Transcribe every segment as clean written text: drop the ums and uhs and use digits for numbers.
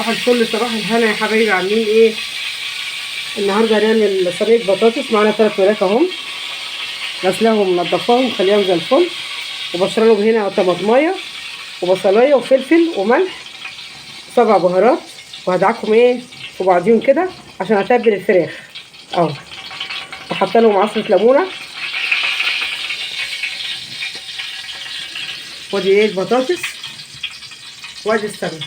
صباح الفل صباح الهنا يا حبايبي، عاملين ايه؟ النهارده هنعمل صينيه بطاطس. معانا 3 وراك اهم، غسلاهم ومنضفاهم مخليهم زي الفل، وبشر لهم هنا طماطمايه وبصلايه وفلفل وملح 7 بهارات، وهدعكم ايه في بعضيهم كده عشان اتبل الفراخ اهو. وحاطه لهم عصره ليمونه، وادي ايه البطاطس، وادي السمنه.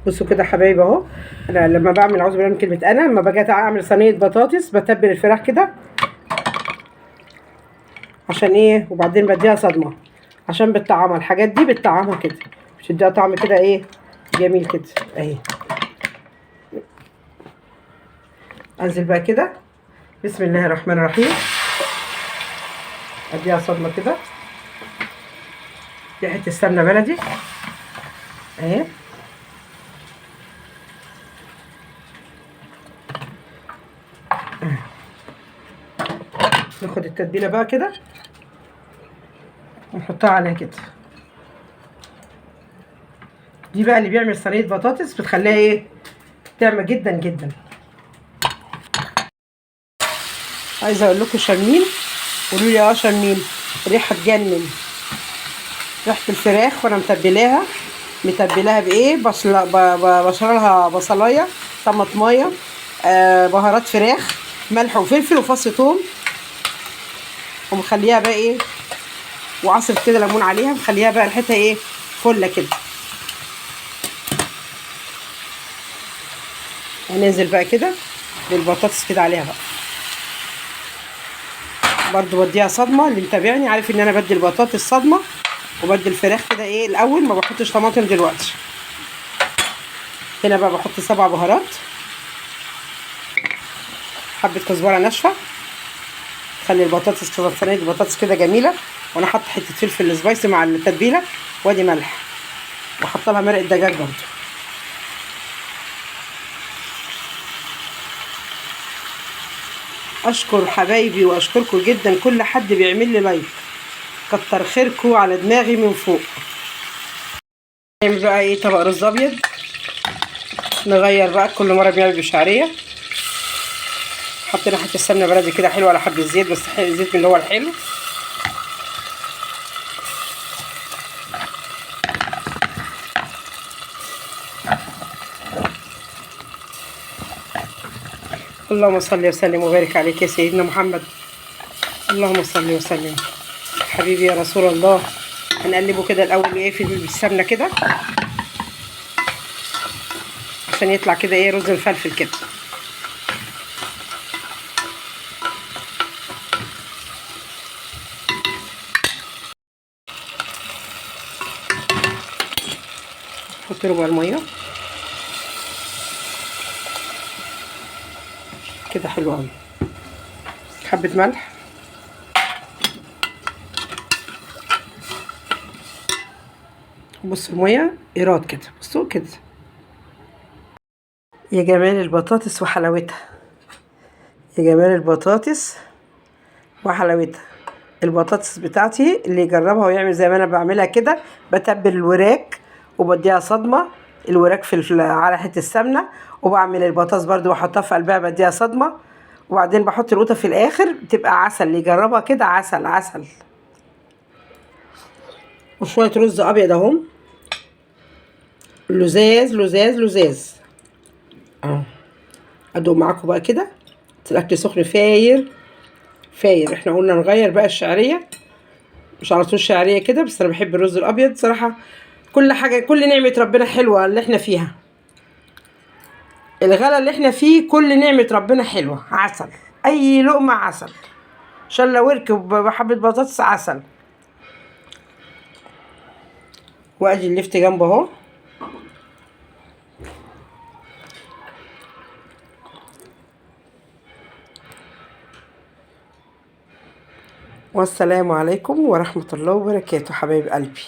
بصوا كده يا حبايبي اهو. انا لما بعمل، عاوز بالله من كلمه، انا لما باجي اعمل صينيه بطاطس بتبل الفراخ كده عشان ايه، وبعدين بديها صدمه عشان بتطعمها. الحاجات دي بتطعمها كده، بتديها طعم كده ايه جميل كده اهي. انزل بقى كده، بسم الله الرحمن الرحيم، اديها صدمه كده. دي حته السمنه بلدي اهي. ناخد التتبيله بقى كده ونحطها عليها كده. دي بقى اللي بيعمل صينيه بطاطس بتخليها ايه، تعمى جدا جدا. عايزه اقول لكم شامين، قولوا لي اه شامين. ريحه تجنن، ريحه الفراخ وانا متبلاها بايه، بشرلها بصلايه طماطمايه بهارات فراخ ملح وفلفل وفص ثوم، ومخليها بقى ايه، وعصر كده ليمون عليها، مخليها بقى ريحتها ايه فله كده. هننزل بقى كده بالبطاطس كده عليها بقى، برضو بديها صدمه. اللي متابعني عارف ان انا بدي البطاطس صدمه وبدي الفراخ كده ايه الاول، ما بحطش طماطم دلوقتي. هنا بقى بحط 7 بهارات، حبه كزبره ناشفه تخلي البطاطس كده، صينيه البطاطس كده جميله. وانا حاطه حته فلفل سبايسي مع التتبيله، وادي ملح، وحاطه لها مرقه دجاج برضو. اشكر حبايبي واشكركم جدا كل حد بيعمل لي لايك، كتر خيركم على دماغي من فوق. نعمل بقى ايه، طبق رز ابيض. نغير بقى، كل مره بنعمل بشعريه. حطينا حته سمنه بلدي كده حلوه على حبه زيت، بس زيت من اللي هو الحلو. اللهم صل وسلم وبارك عليك يا سيدنا محمد. اللهم صل وسلم حبيبي يا رسول الله. هنقلبه كده الاول ايه في السمنه كده عشان يطلع كده ايه رز مفلفل كده. نحط ربع الميه كده، حلو قوي. حبه ملح، بصوا الميه ايراد كده، بصوا كده. يا جمال البطاطس وحلاوتها، يا جمال البطاطس وحلاوتها. البطاطس بتاعتي اللي يجربها ويعمل زي ما انا بعملها كده، بتبل الوراك وبديها صدمه، الوراك على حته السمنه، وبعمل البطاطس برضو واحطها في قلبها بديها صدمه، وبعدين بحط القوطه في الاخر بتبقى عسل. اللي يجربها كده عسل عسل. وشويه رز ابيض اهم، لزاز لزاز لزاز اهو. ادوق معاكم بقى كده. الاكل سخن فاير فاير. احنا قلنا نغير بقى الشعريه، مش على طول شعريه كده، بس انا بحب الرز الابيض صراحه. كل حاجه، كل نعمه ربنا حلوه اللي احنا فيها. الغلا اللي احنا فيه كل نعمه ربنا حلوه، عسل. اي لقمه عسل، شله ورك بحبه بطاطس عسل. وادي اللفت جنبه اهو. والسلام عليكم ورحمه الله وبركاته حبايب قلبي.